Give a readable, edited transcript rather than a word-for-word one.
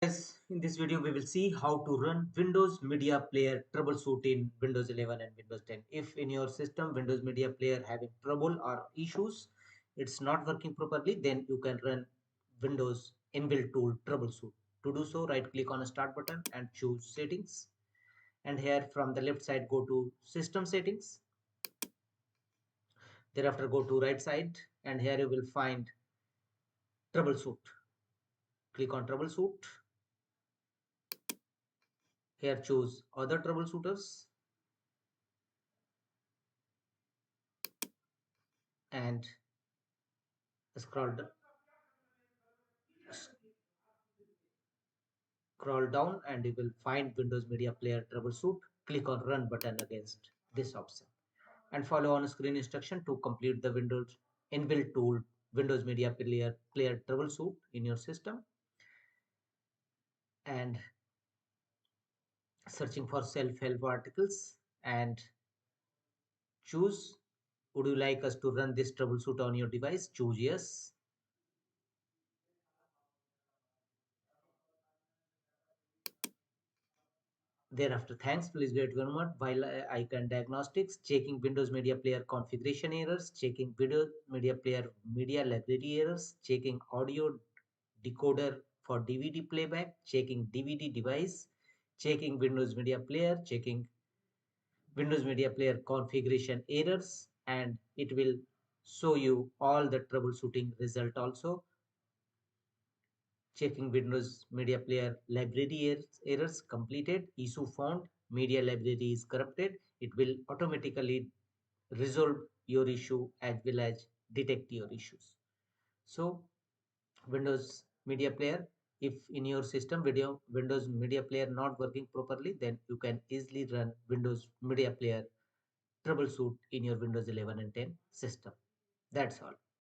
Guys, in this video we will see how to run Windows Media Player troubleshoot in Windows 11 and Windows 10. If in your system Windows Media Player having trouble or issues, it's not working properly, then you can run Windows inbuilt tool troubleshoot. To do so, right click on a start button and choose settings. And here from the left side go to system settings. Thereafter go to right side and here you will find troubleshoot. Click on troubleshoot. Here choose other troubleshooters and scroll scroll down and you will find Windows Media Player troubleshoot. Click on run button against this option and follow on screen instruction to complete the Windows inbuilt tool Windows Media Player troubleshoot in your system. And searching for self-help articles and choose, would you like us to run this troubleshoot on your device? Choose yes. Thereafter, thanks, please wait one more while icon diagnostics, checking Windows Media Player configuration errors, checking Windows Media Player media library errors, checking audio decoder for DVD playback, checking DVD device, checking Windows Media Player, checking Windows Media Player configuration errors, and it will show you all the troubleshooting result also. Checking Windows Media Player library errors completed, issue found, media library is corrupted. It will automatically resolve your issue as well as detect your issues. So Windows Media Player, if in your system Windows Media Player not working properly, then you can easily run Windows Media Player troubleshoot in your Windows 11 and 10 system. That's all.